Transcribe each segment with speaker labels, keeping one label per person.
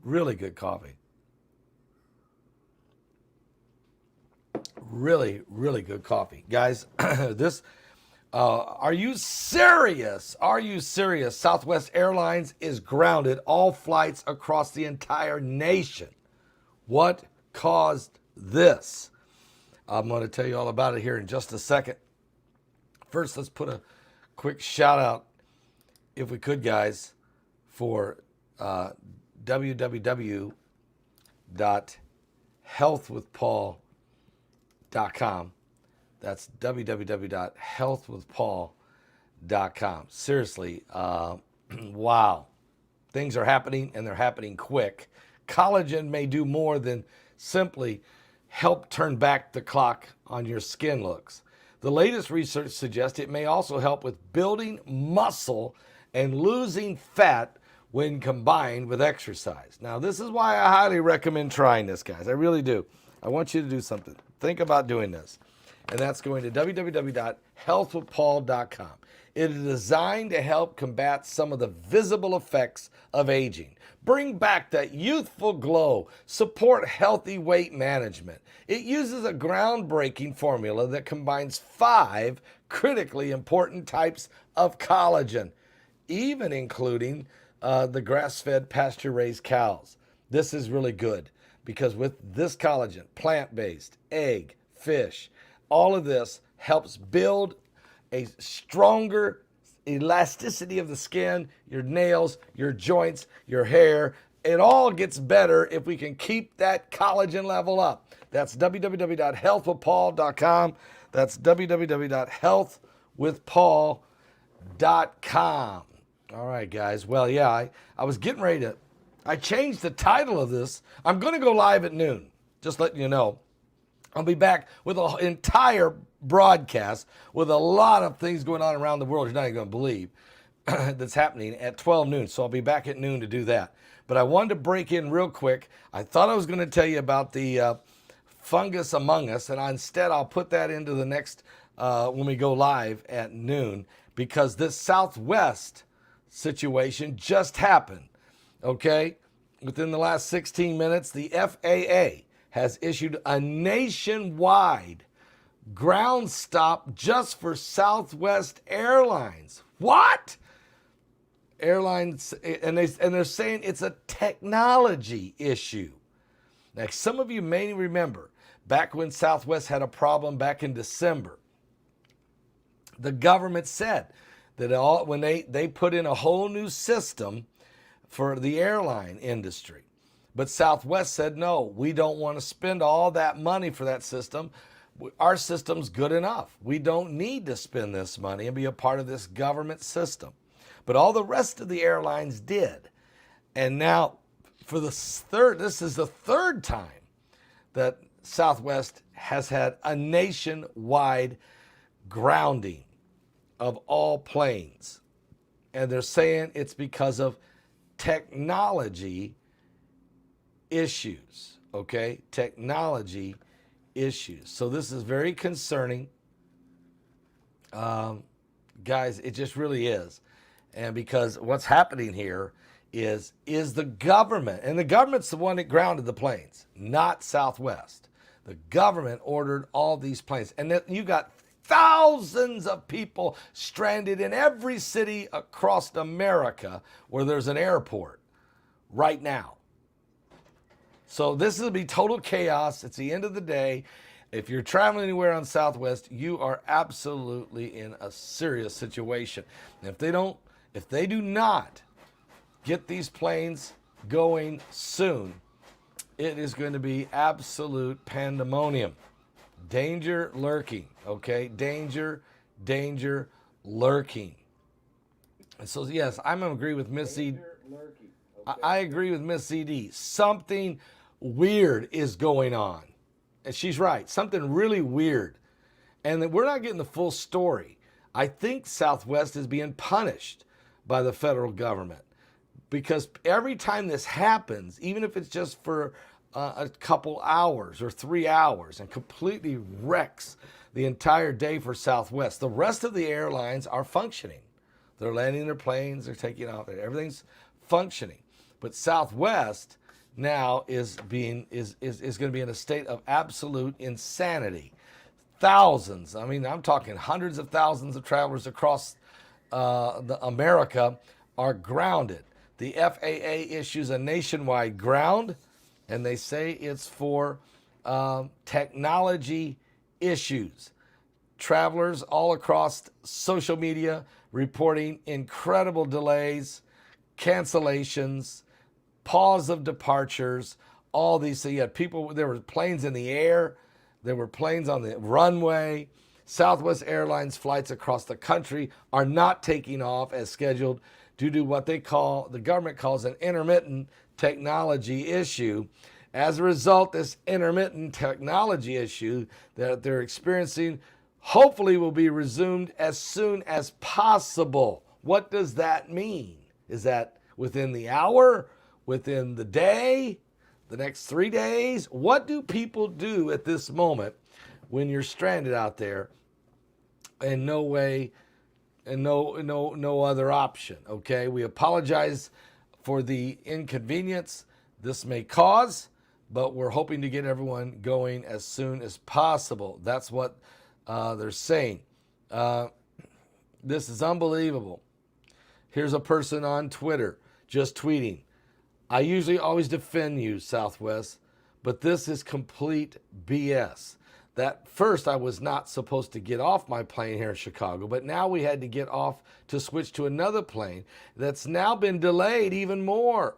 Speaker 1: Really good coffee. Really, really good coffee. Guys, are you serious? Are you serious? Southwest Airlines is grounded all flights across the entire nation. What caused this? I'm going to tell you all about it here in just a second. First, let's put a quick shout out, if we could, guys, for www.healthwithpaul.com. That's www.healthwithpaul.com. Seriously, wow. Things are happening, and they're happening quick. Collagen may do more than simply help turn back the clock on your skin looks. The latest research suggests it may also help with building muscle and losing fat when combined with exercise. Now, this is why I highly recommend trying this, guys. I really do. I want you to do something. Think about doing this. And that's going to www.healthwithpaul.com. It is designed to help combat some of the visible effects of aging. Bring back that youthful glow. Support healthy weight management. It uses a groundbreaking formula that combines 5 critically important types of collagen, even including the grass-fed pasture-raised cows. This is really good because with this collagen, plant-based, egg, fish, all of this helps build a stronger elasticity of the skin, your nails, your joints, your hair. It all gets better if we can keep that collagen level up. That's www.healthwithpaul.com. That's www.healthwithpaul.com. All right, guys. Well, yeah, I was getting ready to, I changed the title of this. I'm going to go live at noon, just letting you know. I'll be back with an entire broadcast with a lot of things going on around the world you're not even going to believe that's happening at 12 noon. So I'll be back at noon to do that. But I wanted to break in real quick. I thought I was going to tell you about the fungus among us, and instead I'll put that into the next when we go live at noon, because this Southwest situation just happened, okay? Within the last 16 minutes, the FAA has issued a nationwide ground stop just for Southwest Airlines. What? Airlines, and they're saying it's a technology issue. Now, some of you may remember back when Southwest had a problem back in December, the government said that when they put in a whole new system for the airline industry. But Southwest said, no, we don't want to spend all that money for that system. Our system's good enough. We don't need to spend this money and be a part of this government system. But all the rest of the airlines did. And now, for this is the third time that Southwest has had a nationwide grounding of all planes. And they're saying it's because of technology issues, okay? Technology issues. So this is very concerning. Guys, it just really is. And because what's happening here is the government, and the government's the one that grounded the planes, not Southwest. The government ordered all these planes. And then you got thousands of people stranded in every city across America where there's an airport right now. So this will be total chaos. It's the end of the day. If you're traveling anywhere on Southwest, you are absolutely in a serious situation. And if they do not get these planes going soon, it is going to be absolute pandemonium. Danger lurking, okay? Danger lurking. And so, yes, I'm going to agree with Miss CD. Okay. I agree with Miss CD. Something weird is going on. And she's right. Something really weird. And that we're not getting the full story. I think Southwest is being punished by the federal government. Because every time this happens, even if it's just for a couple hours or 3 hours, and completely wrecks the entire day for Southwest, the rest of the airlines are functioning. They're landing their planes, they're taking off, everything's functioning. But Southwest now is going to be in a state of absolute insanity. Thousands, I mean, I'm talking hundreds of thousands of travelers across America are grounded. The FAA issues a nationwide ground, and they say it's for technology issues. Travelers all across social media reporting incredible delays, cancellations, pause of departures, all these. So you had people, there were planes in the air, there were planes on the runway. Southwest Airlines flights across the country are not taking off as scheduled due to what the government calls an intermittent technology issue. As a result, this intermittent technology issue that they're experiencing hopefully will be resumed as soon as possible. What does that mean? Is that within the hour, within the day, the next 3 days? What do people do at this moment when you're stranded out there and no way and no other option? Okay, we apologize for the inconvenience this may cause, but we're hoping to get everyone going as soon as possible. That's what they're saying. This is unbelievable. Here's a person on Twitter just tweeting, "I usually always defend you, Southwest, but this is complete BS. That first I was not supposed to get off my plane here in Chicago, but now we had to get off to switch to another plane that's now been delayed even more.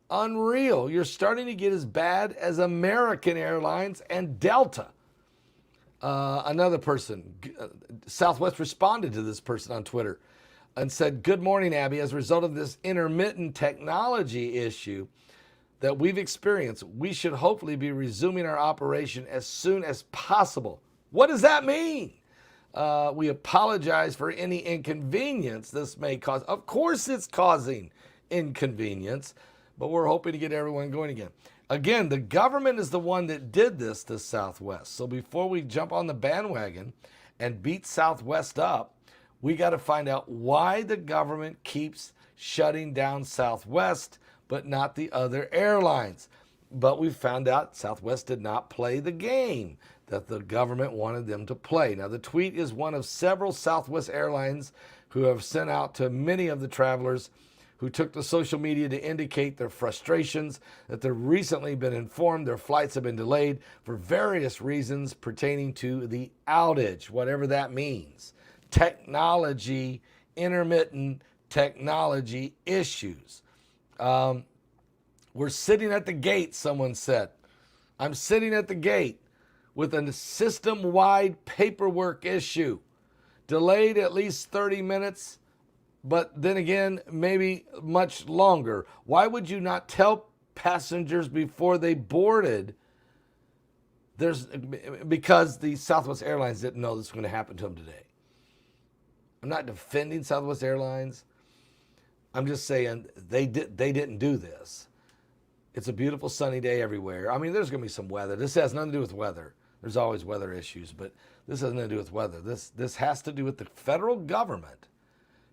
Speaker 1: Unreal. You're starting to get as bad as American Airlines and Delta." Another person, Southwest responded to this person on Twitter and said, "Good morning, Abby. As a result of this intermittent technology issue that we've experienced, we should hopefully be resuming our operation as soon as possible." What does that mean? We apologize for any inconvenience this may cause. Of course it's causing inconvenience, but we're hoping to get everyone going again. Again, the government is the one that did this to Southwest. So before we jump on the bandwagon and beat Southwest up, we got to find out why the government keeps shutting down Southwest, but not the other airlines. But we found out Southwest did not play the game that the government wanted them to play. Now, the tweet is one of several Southwest Airlines who have sent out to many of the travelers who took to social media to indicate their frustrations that they've recently been informed their flights have been delayed for various reasons pertaining to the outage, whatever that means. Technology, intermittent technology issues. We're sitting at the gate, someone said. I'm sitting at the gate with a system-wide paperwork issue. Delayed at least 30 minutes, but then again, maybe much longer. Why would you not tell passengers before they boarded? Because the Southwest Airlines didn't know this was going to happen to them today. I'm not defending Southwest Airlines. I'm just saying they didn't do this. It's a beautiful sunny day everywhere. I mean, there's going to be some weather. This has nothing to do with weather. There's always weather issues, but this has nothing to do with weather. This has to do with the federal government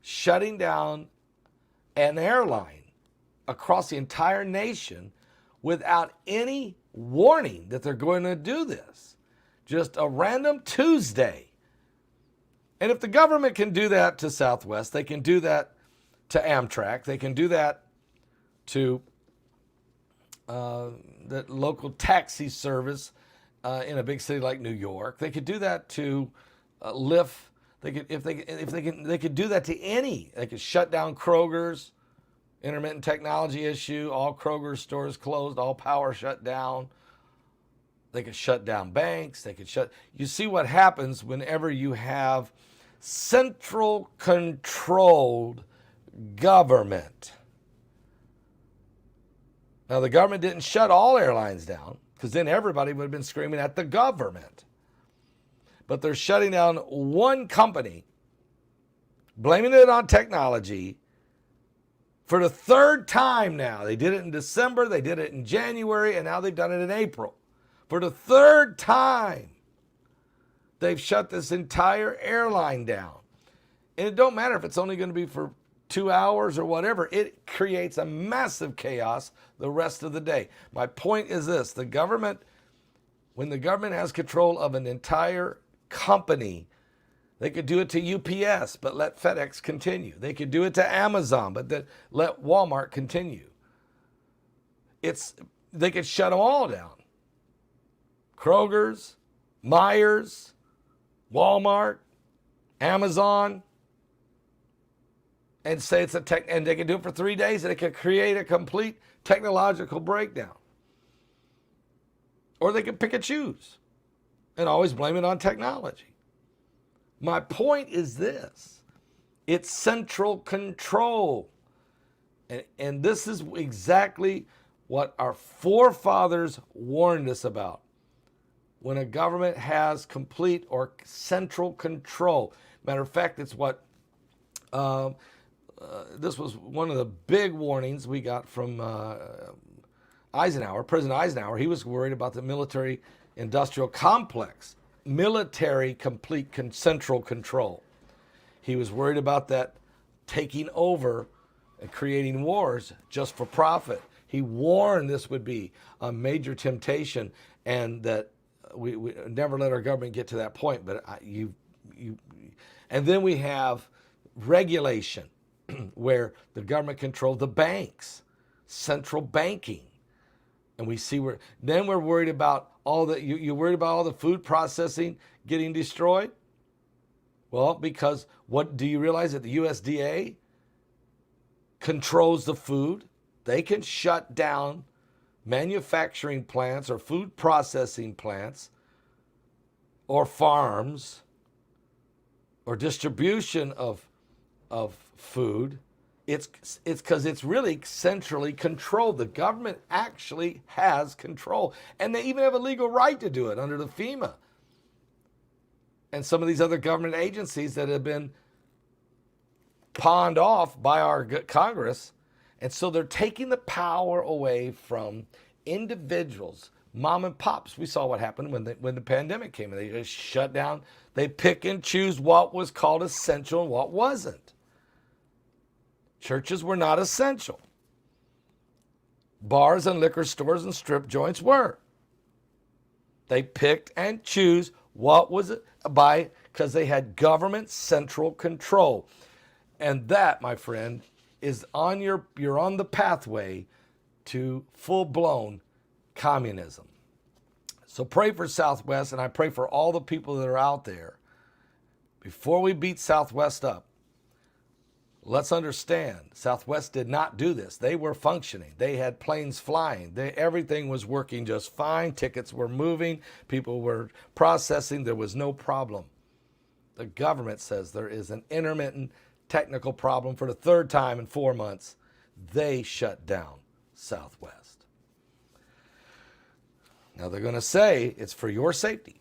Speaker 1: shutting down an airline across the entire nation without any warning that they're going to do this. Just a random Tuesday. And if the government can do that to Southwest, they can do that to Amtrak. They can do that to the local taxi service in a big city like New York. They could do that to Lyft. They could do that to any. They could shut down Kroger's, intermittent technology issue. All Kroger stores closed. All power shut down. They could shut down banks. You see what happens whenever you have central controlled government. Now, the government didn't shut all airlines down, because then everybody would have been screaming at the government. But they're shutting down one company, blaming it on technology for the third time now. They did it in December, they did it in January, and now they've done it in April. For the third time, they've shut this entire airline down. And it don't matter if it's only going to be for 2 hours or whatever, it creates a massive chaos the rest of the day. My point is this: when the government has control of an entire company, they could do it to UPS, but let FedEx continue. They could do it to Amazon, but let Walmart continue. They could shut them all down. Kroger's, Myers, Walmart, Amazon, and say it's and they can do it for 3 days, and it could create a complete technological breakdown. Or they could pick and choose and always blame it on technology. My point is this: it's central control. And this is exactly what our forefathers warned us about. When a government has complete or central control. Matter of fact, it's what this was one of the big warnings we got from Eisenhower, President Eisenhower. He was worried about the military-industrial complex, military complete central control. He was worried about that taking over and creating wars just for profit. He warned this would be a major temptation, and that we never let our government get to that point. But and then we have regulation, where the government controlled the banks, central banking. And we see then we're worried about you're worried about all the food processing getting destroyed? Well, because what do you realize that the USDA controls the food? They can shut down manufacturing plants or food processing plants or farms or distribution of food. It's because it's really centrally controlled. The government actually has control, and they even have a legal right to do it under the FEMA and some of these other government agencies that have been pawned off by our Congress. And so they're taking the power away from individuals, mom and pops. We saw what happened when the pandemic came, and they just shut down. They pick and choose what was called essential and what wasn't. Churches were not essential. Bars and liquor stores and strip joints were. They picked and choose what was it because they had government central control. And that, my friend, is you're on the pathway to full-blown communism. So pray for Southwest, and I pray for all the people that are out there. Before we beat Southwest up, let's understand, Southwest did not do this. They were functioning. They had planes flying. Everything was working just fine. Tickets were moving. People were processing. There was no problem. The government says there is an intermittent technical problem for the third time in 4 months. They shut down Southwest. Now they're going to say it's for your safety.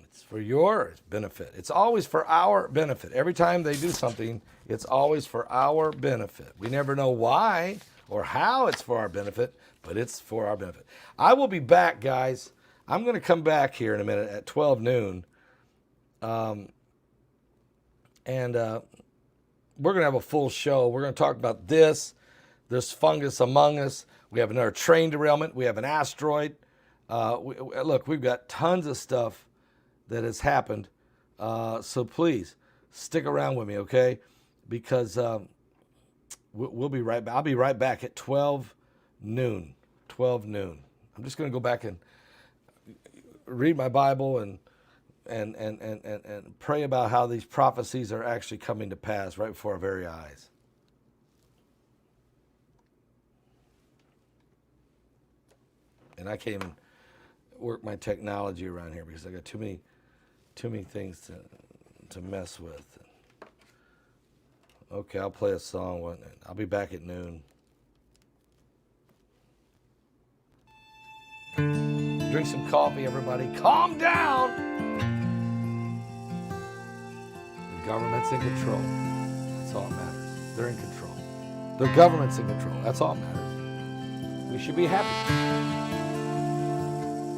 Speaker 1: It's for your benefit. It's always for our benefit. Every time they do something, it's always for our benefit. We never know why or how it's for our benefit, but it's for our benefit. I will be back, guys. I'm going to come back here in a minute at 12 noon. And we're going to have a full show. We're going to talk about this fungus among us. We have another train derailment. We have an asteroid. Look, we've got tons of stuff that has happened. So please stick around with me, okay? Because we'll be right back. I'll be right back at 12 noon. 12 noon. I'm just going to go back and read my Bible and pray about how these prophecies are actually coming to pass right before our very eyes. And I can't even work my technology around here because I got too many things to mess with. Okay, I'll play a song. I'll be back at noon. Drink some coffee, everybody. Calm down. The government's in control. That's all that matters. They're in control. The government's in control. That's all that matters. We should be happy.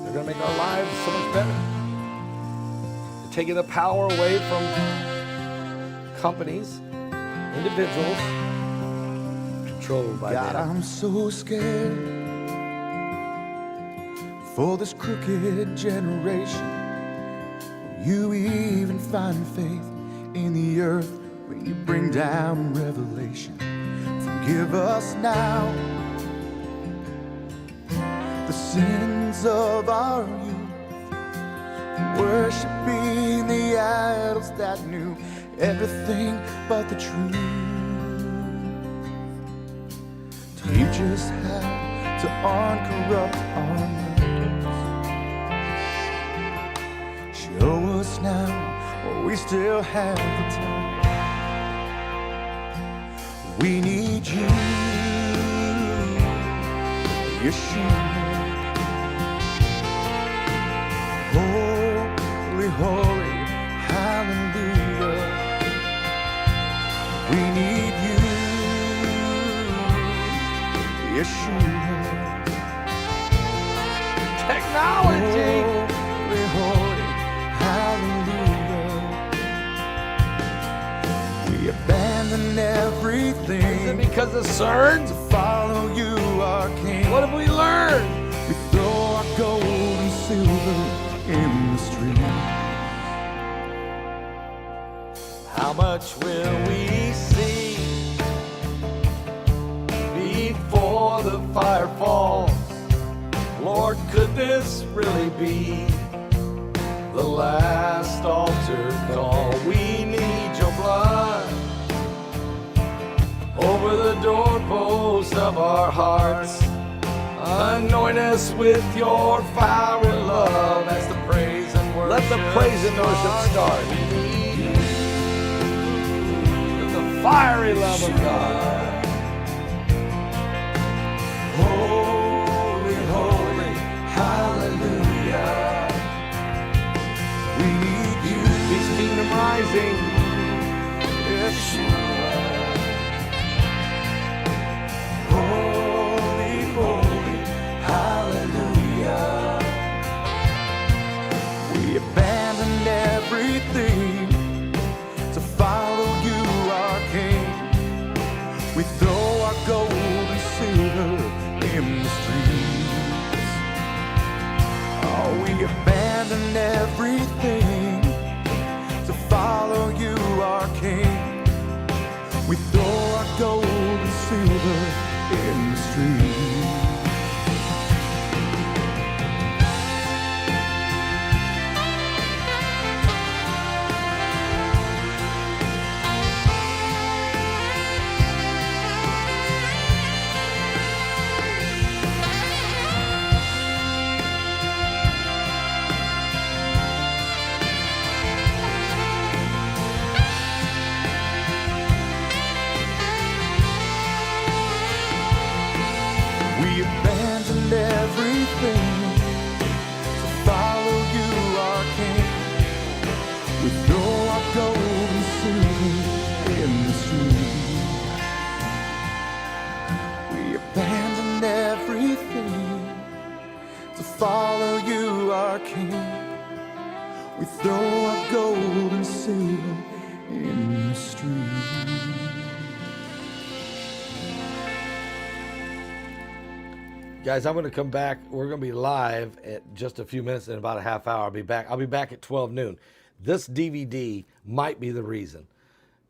Speaker 1: They're going to make our lives so much better. They're taking the power away from companies, individuals controlled by
Speaker 2: God,
Speaker 1: them.
Speaker 2: I'm so scared for this crooked generation. You even find faith in the earth when you bring down revelation. Forgive us now the sins of our youth, worshiping the idols that knew everything but the truth. Teach us how to uncorrupt our minds. Show us now while we still have the time. We need you, Yeshua. Holy, holy, hallelujah. We need you, Yeshua.
Speaker 1: Technology.
Speaker 2: Holy, holy, hallelujah. We abandon everything.
Speaker 1: Is it because of CERN?
Speaker 2: To follow you, our King.
Speaker 1: What have we learned?
Speaker 2: We throw our gold and silver in the street.
Speaker 1: How much will we see before the fire falls? Lord, could this really be the last altar call? We need your blood over the doorpost of our hearts. Anoint us with your fire and love as the praise and worship. Let the praise and worship start. With the fiery love of God.
Speaker 2: Holy, holy, hallelujah. We need you.
Speaker 1: His kingdom rising.
Speaker 2: Yeshua. Holy, holy, hallelujah. We abandoned everything to follow you, our King. We throw our gold and silver in the streets. Oh, we abandoned everything to follow you, our King. We throw our gold and silver in the streets. We abandoned everything to follow you, our King. We throw our gold and silver in the street. We abandoned everything to follow you, our King. We throw our gold and silver in the street.
Speaker 1: Guys, I'm going to come back. We're going to be live at just a few minutes, in about a half hour. I'll be back at 12 noon. This DVD might be the reason.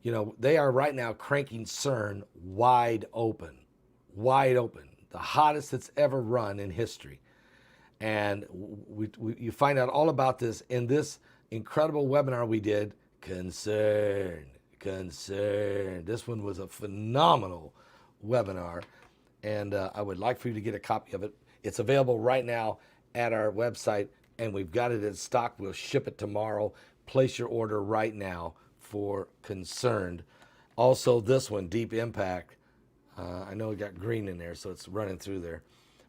Speaker 1: You know, they are right now cranking CERN wide open. Wide open. The hottest it's ever run in history. And you find out all about this in this incredible webinar we did, Concern. This one was a phenomenal webinar. And I would like for you to get a copy of it. It's available right now at our website, and we've got it in stock. We'll ship it tomorrow. Place your order right now for Concerned. Also, this one, Deep Impact. I know we got green in there, so it's running through there.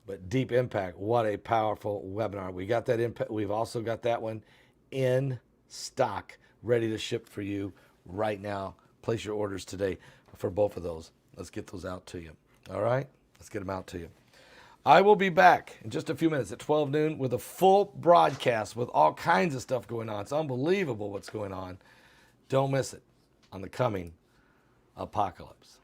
Speaker 1: But Deep Impact, what a powerful webinar. We got that impact. We've also got that one in stock, ready to ship for you right now. Place your orders today for both of those. Let's get those out to you. All right? Let's get them out to you. I will be back in just a few minutes at 12 noon with a full broadcast with all kinds of stuff going on. It's unbelievable what's going on. Don't miss it on the coming apocalypse.